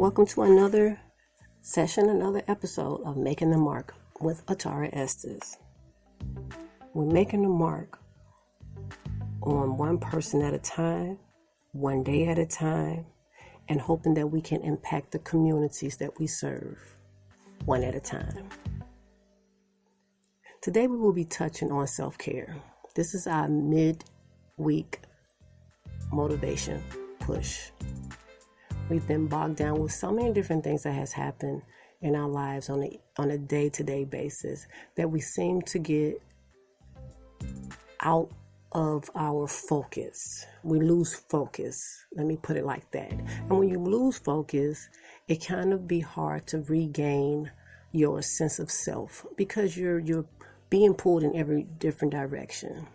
Welcome to another session, another episode of Making the Mark with Atara Estes. We're making the mark on one person at a time, one day at a time, and hoping that we can impact the communities that we serve one at a time. Today we will be touching on self-care. This is our mid-week motivation push. We've been bogged down with so many different things that has happened in our lives on a day-to-day basis that we seem to get out of our focus. We lose focus. Let me put it like that. And when you lose focus, it kind of be hard to regain your sense of self because you're being pulled in every different direction.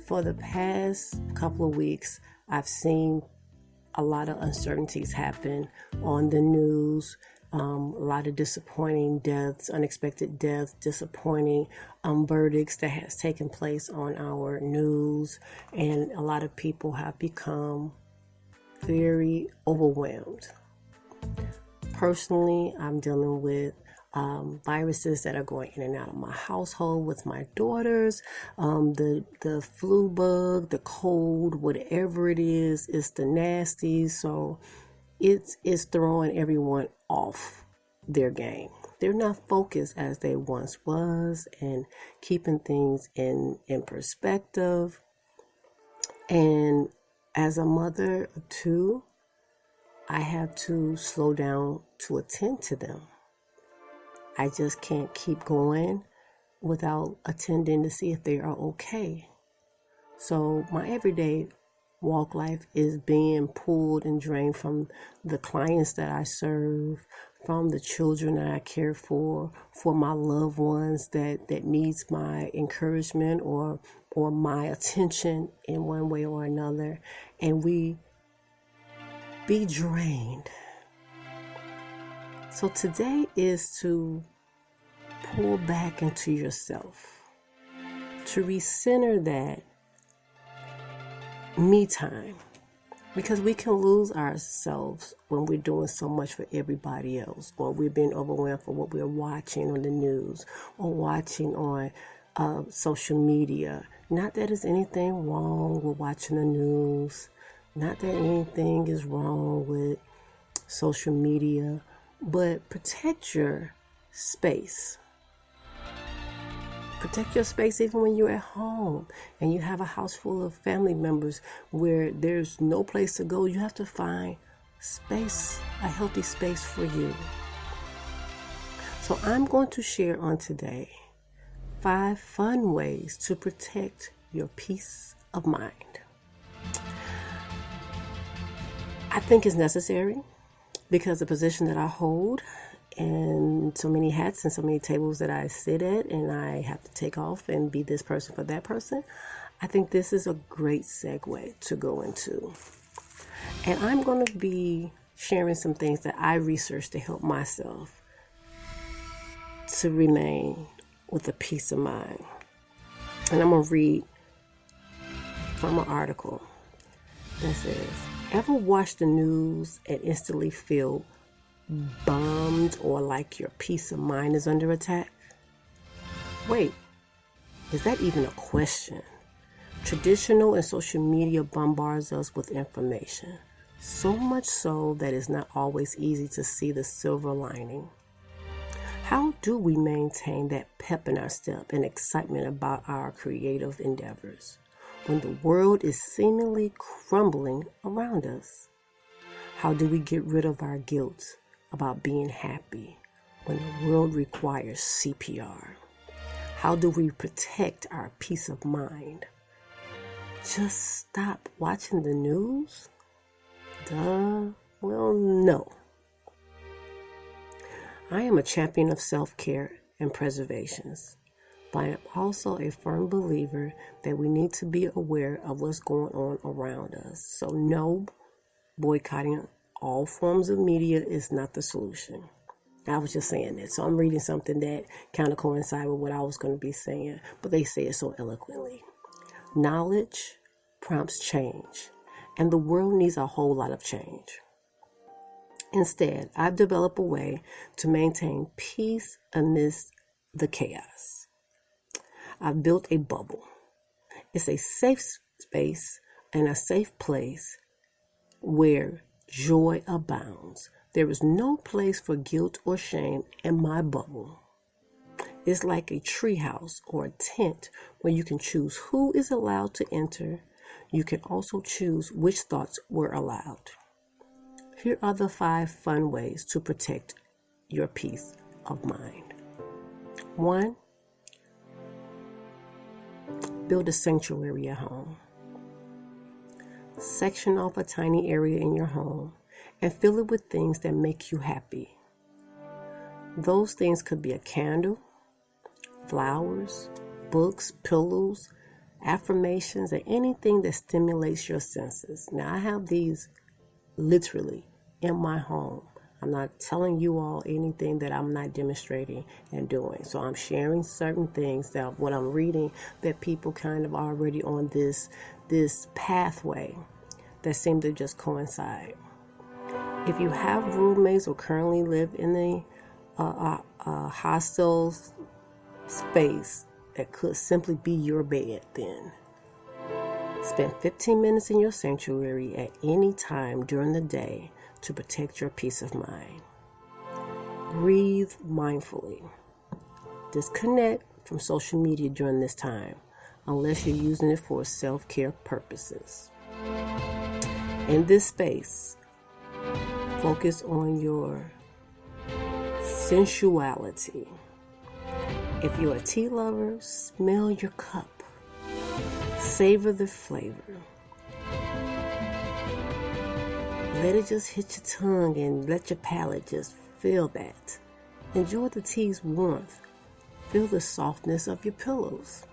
For the past couple of weeks, I've seen a lot of uncertainties happen on the news, a lot of disappointing deaths, unexpected deaths, disappointing verdicts that has taken place on our news, and a lot of people have become very overwhelmed. Personally, I'm dealing with viruses that are going in and out of my household with my daughters, the flu bug, the cold, whatever it is, it's the nasty. So it's throwing everyone off their game. They're not focused as they once was and keeping things in perspective. And as a mother of two, I have to slow down to attend to them. I just can't keep going without attending to see if they are okay. So my everyday walk life is being pulled and drained from the clients that I serve, from the children that I care for my loved ones that needs my encouragement or my attention in one way or another. And we be drained. So today is to pull back into yourself, to recenter that me time, because we can lose ourselves when we're doing so much for everybody else, or we're being overwhelmed for what we're watching on the news or watching on social media. Not that there's anything wrong with watching the news, not that anything is wrong with social media, but protect your space. Protect your space even when you're at home and you have a house full of family members where there's no place to go. You have to find space, a healthy space for you. So I'm going to share on today 5 fun ways to protect your peace of mind. I think it's necessary because the position that I hold and so many hats and so many tables that I sit at and I have to take off and be this person for that person, I think this is a great segue to go into. And I'm going to be sharing some things that I researched to help myself to remain with a peace of mind. And I'm going to read from an article that says, ever watch the news and instantly feel bummed or like your peace of mind is under attack? Wait, is that even a question? Traditional and social media bombards us with information, so much so that it's not always easy to see the silver lining. How do we maintain that pep in our step and excitement about our creative endeavors when the world is seemingly crumbling around us? How do we get rid of our guilt about being happy when the world requires CPR? How do we protect our peace of mind? Just stop watching the news? Well, no. I am a champion of self-care and preservations, but I am also a firm believer that we need to be aware of what's going on around us. So no, boycotting all forms of media is not the solution. I was just saying that. So I'm reading something that kind of coincides with what I was going to be saying, but they say it so eloquently. Knowledge prompts change, and the world needs a whole lot of change. Instead, I've developed a way to maintain peace amidst the chaos. I've built a bubble. It's a safe space and a safe place where joy abounds. There is no place for guilt or shame in my bubble. It's like a treehouse or a tent where you can choose who is allowed to enter. You can also choose which thoughts were allowed. Here are the 5 fun ways to protect your peace of mind. 1, build a sanctuary at home. Section off a tiny area in your home and fill it with things that make you happy. Those things could be a candle, flowers, books, pillows, affirmations, and anything that stimulates your senses. Now, I have these literally in my home. I'm not telling you all anything that I'm not demonstrating and doing. So I'm sharing certain things that what I'm reading that people kind of already on this pathway that seem to just coincide. If you have roommates or currently live in a hostile space that could simply be your bed, then spend 15 minutes in your sanctuary at any time during the day to protect your peace of mind. Breathe mindfully. Disconnect from social media during this time, unless you're using it for self-care purposes. In this space, focus on your sensuality. If you're a tea lover, smell your cup. Savor the flavor. Let it just hit your tongue and let your palate just feel that. Enjoy the tea's warmth. Feel the softness of your pillows.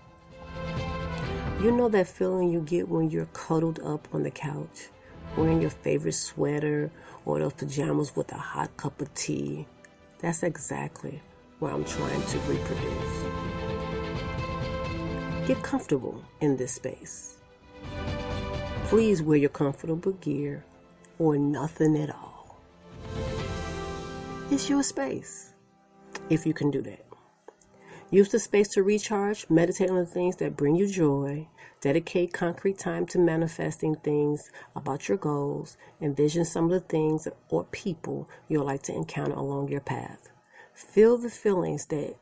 You know that feeling you get when you're cuddled up on the couch, wearing your favorite sweater or those pajamas with a hot cup of tea? That's exactly what I'm trying to reproduce. Get comfortable in this space. Please wear your comfortable gear or nothing at all. It's your space, if you can do that. Use the space to recharge, meditate on the things that bring you joy, dedicate concrete time to manifesting things about your goals, envision some of the things or people you'll like to encounter along your path. Feel the feelings that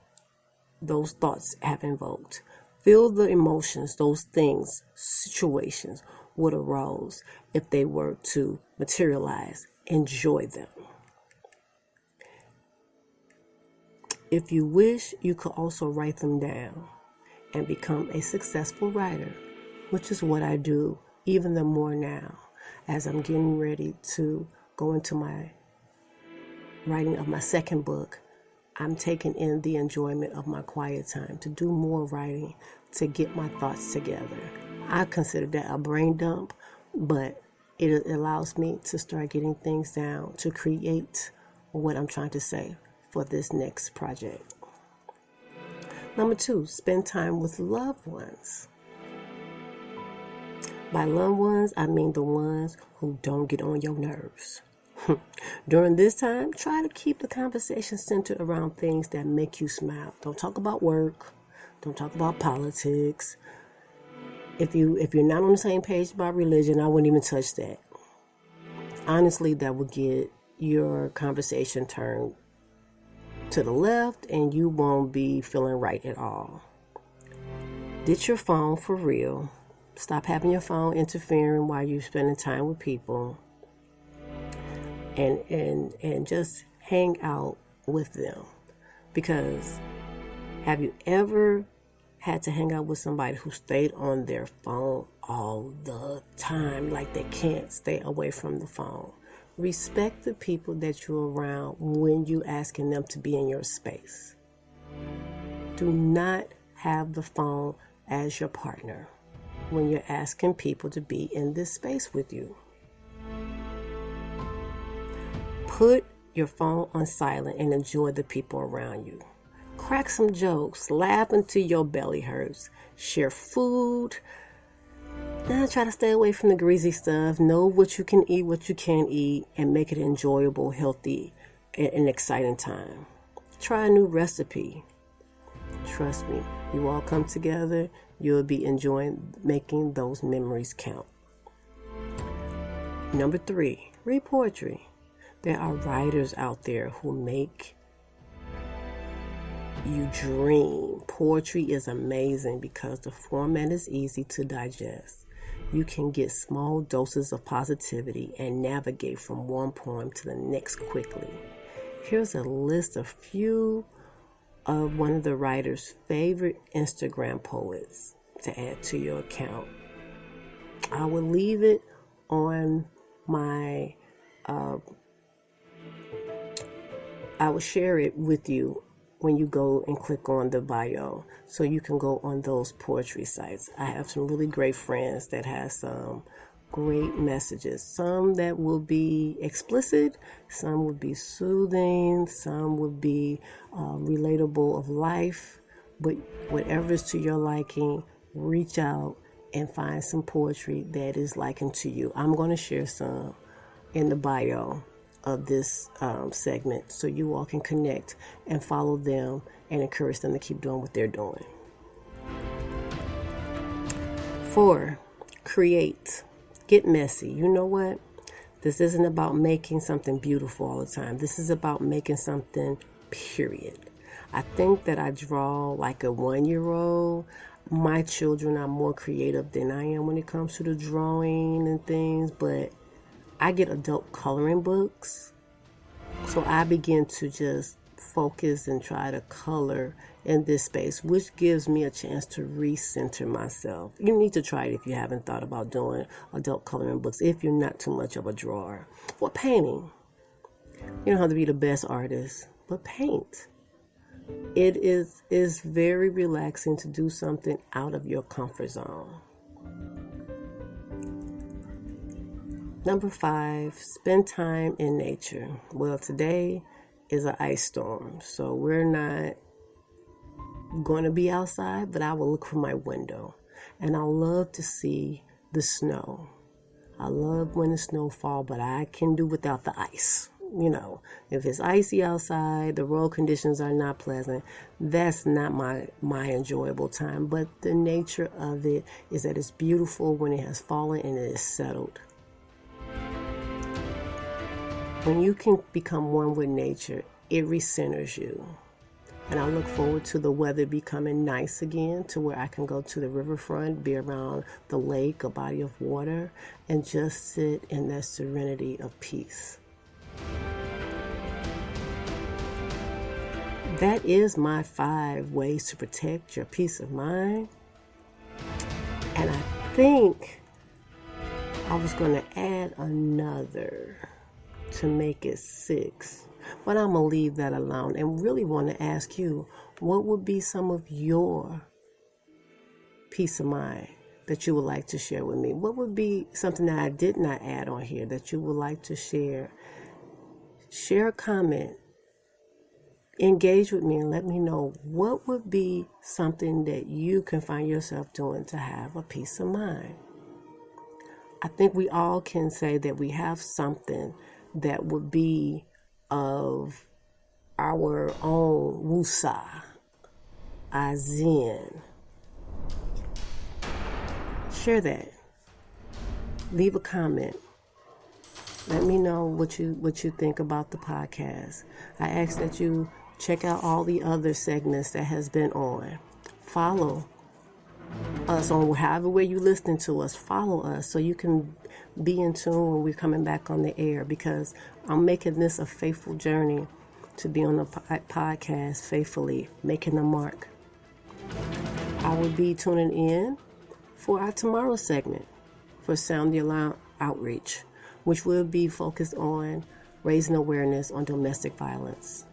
those thoughts have invoked. Feel the emotions, those things, situations would arise if they were to materialize. Enjoy them. If you wish, you could also write them down and become a successful writer, which is what I do even the more now as I'm getting ready to go into my writing of my second book. I'm taking in the enjoyment of my quiet time to do more writing, to get my thoughts together. I consider that a brain dump, but it allows me to start getting things down to create what I'm trying to say for this next project. Number 2, spend time with loved ones. By loved ones, I mean the ones who don't get on your nerves. During this time, try to keep the conversation centered around things that make you smile. Don't talk about work. Don't talk about politics. If you're not on the same page about religion, I wouldn't even touch that. Honestly, that would get your conversation turned to the left and you won't be feeling right at all. Ditch your phone for real. Stop having your phone interfering while you're spending time with people. And just hang out with them. Because have you ever had to hang out with somebody who stayed on their phone all the time, like they can't stay away from the phone? Respect the people that you're around when you're asking them to be in your space. Do not have the phone as your partner when you're asking people to be in this space with you. Put your phone on silent and enjoy the people around you. Crack some jokes, laugh until your belly hurts, share food, Now try to stay away from the greasy stuff. Know what you can eat, what you can't eat, and make it enjoyable, healthy, and exciting time. Try a new recipe. Trust me, you all come together, you'll be enjoying making those memories count. Number 3, read poetry. There are writers out there who make you dream. Poetry is amazing because the format is easy to digest. You can get small doses of positivity and navigate from one poem to the next quickly. Here's a list of few of one of the writer's favorite Instagram poets to add to your account. I will leave it on my, I will share it with you when you go and click on the bio, so you can go on those poetry sites. I have some really great friends that have some great messages. Some that will be explicit, some would be soothing, some would be relatable of life. But whatever is to your liking, reach out and find some poetry that is likened to you. I'm going to share some in the bio of this segment so you all can connect and follow them and encourage them to keep doing what they're doing. 4, create. Get messy. You know what? This isn't about making something beautiful all the time. This is about making something, period. I think that I draw like a 1-year-old. My children are more creative than I am when it comes to the drawing and things, but I get adult coloring books, so I begin to just focus and try to color in this space, which gives me a chance to recenter myself. You need to try it if you haven't thought about doing adult coloring books, if you're not too much of a drawer. Or painting. You don't have to be the best artist, but paint. It is very relaxing to do something out of your comfort zone. Number 5, spend time in nature. Well, today is an ice storm, so we're not going to be outside, but I will look from my window, and I love to see the snow. I love when the snow falls, but I can do without the ice. You know, if it's icy outside, the road conditions are not pleasant, that's not my enjoyable time. But the nature of it is that it's beautiful when it has fallen and it is settled. When you can become one with nature, it recenters you. And I look forward to the weather becoming nice again, to where I can go to the riverfront, be around the lake, a body of water, and just sit in that serenity of peace. That is my 5 ways to protect your peace of mind. And I think I was going to add another to make it 6, but I'm going to leave that alone and really want to ask you, what would be some of your peace of mind that you would like to share with me? What would be something that I did not add on here that you would like to share? Share a comment, engage with me, and let me know what would be something that you can find yourself doing to have a peace of mind. I think we all can say that we have something that would be of our own wusa, our zen. Share that. Leave a comment. Let me know what you think about the podcast. I ask that you check out all the other segments that has been on. Follow us on however way you listening to us. Follow us so you can be in tune when we're coming back on the air, because I'm making this a faithful journey to be on the podcast faithfully, making the mark. I will be tuning in for our tomorrow segment for Sound the Alarm Outreach, which will be focused on raising awareness on domestic violence.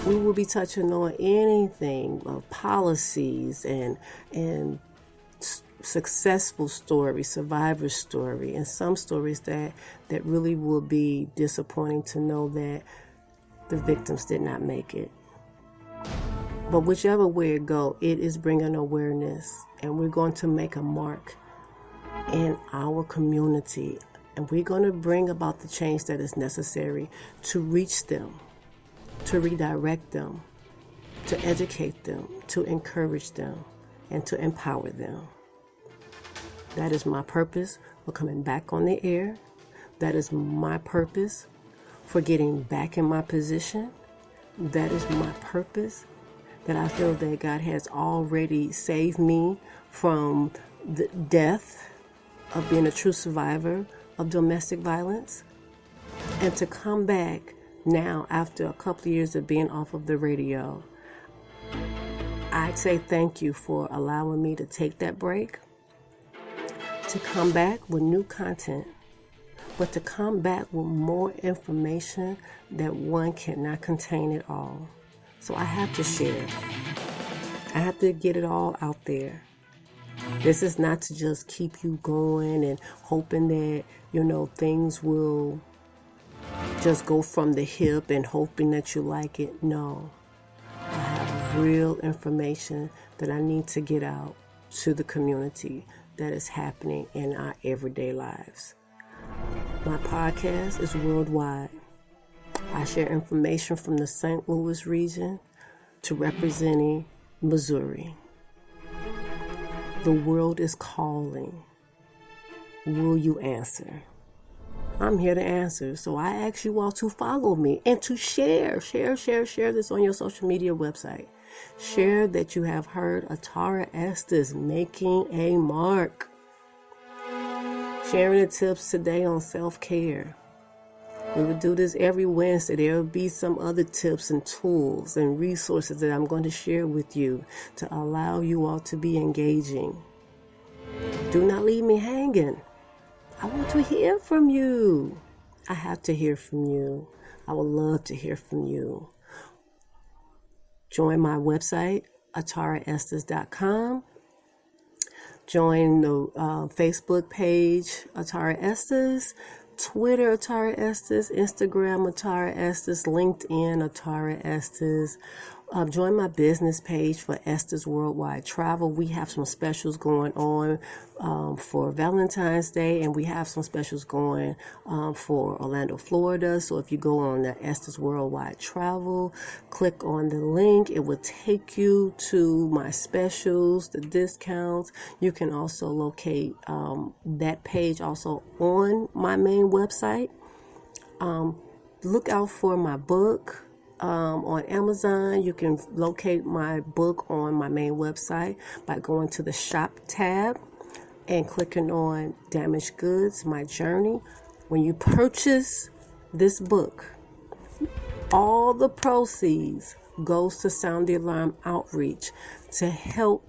We will be touching on anything of policies and successful stories, survivor story, and some stories that really will be disappointing to know that the victims did not make it. But whichever way it go, it is bringing awareness, and we're going to make a mark in our community. And we're going to bring about the change that is necessary to reach them, to redirect them, to educate them, to encourage them, and to empower them. That is my purpose for coming back on the air. That is my purpose for getting back in my position. That is my purpose, that I feel that God has already saved me from the death of being a true survivor of domestic violence. And to come back now after a couple of years of being off of the radio, I'd say thank you for allowing me to take that break, to come back with new content, but to come back with more information that one cannot contain it all. So I have to share. I have to get it all out there. This is not to just keep you going and hoping that, things will just go from the hip and hoping that you like it. No. I have real information that I need to get out to the community that is happening in our everyday lives. My podcast is worldwide. I share information from the St. Louis region to representing Missouri. The world is calling. Will you answer? I'm here to answer. So I ask you all to follow me and to share this on your social media website. Share that you have heard Atara Estes making a mark. Sharing the tips today on self-care. We would do this every Wednesday. There will be some other tips and tools and resources that I'm going to share with you to allow you all to be engaging. Do not leave me hanging. I want to hear from you. I have to hear from you. I would love to hear from you. Join my website, ataraestes.com. Join the Facebook page, Atara Estes, Twitter, Atara Estes, Instagram, Atara Estes, LinkedIn, Atara Estes. Join my business page for Estes Worldwide Travel. We have some specials going on for Valentine's Day, and we have some specials going for Orlando, Florida. So if you go on the Estes Worldwide Travel, click on the link. It will take you to my specials, the discounts. You can also locate that page also on my main website. Look out for my book. On Amazon. You can locate my book on my main website by going to the shop tab and clicking on Damaged Goods, My Journey. When you purchase this book, all the proceeds goes to Sound the Alarm Outreach to help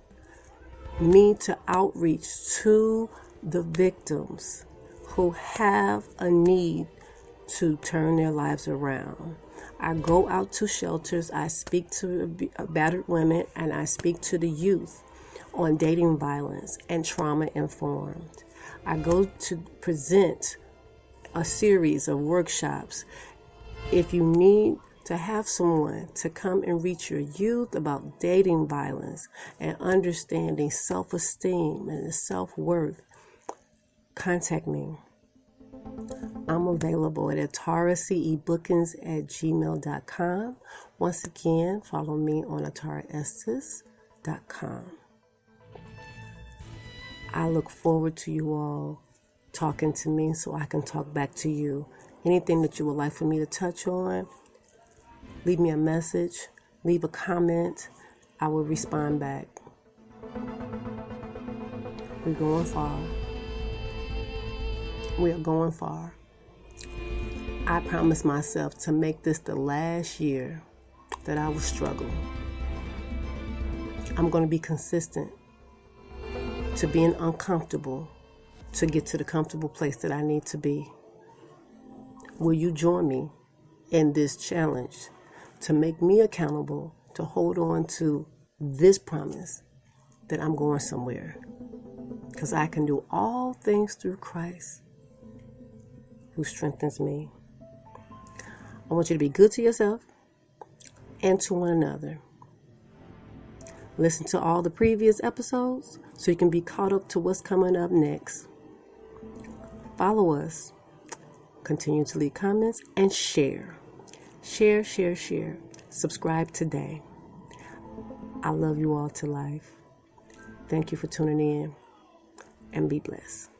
me to outreach to the victims who have a need to turn their lives around. I go out to shelters, I speak to battered women, and I speak to the youth on dating violence and trauma informed. I go to present a series of workshops. If you need to have someone to come and reach your youth about dating violence and understanding self-esteem and self-worth, contact me. I'm available at ataracebookings@gmail.com. Once again, follow me on ataraestes.com. I look forward to you all talking to me so I can talk back to you. Anything that you would like for me to touch on, leave me a message, leave a comment. I will respond back. We're going far. We are going far. I promised myself to make this the last year that I will struggle. I'm going to be consistent to being uncomfortable to get to the comfortable place that I need to be. Will you join me in this challenge to make me accountable, to hold on to this promise that I'm going somewhere? Because I can do all things through Christ who strengthens me. I want you to be good to yourself and to one another. Listen to all the previous episodes so you can be caught up to what's coming up next. Follow us. Continue to leave comments and share. Share. Subscribe today. I love you all to life. Thank you for tuning in, and be blessed.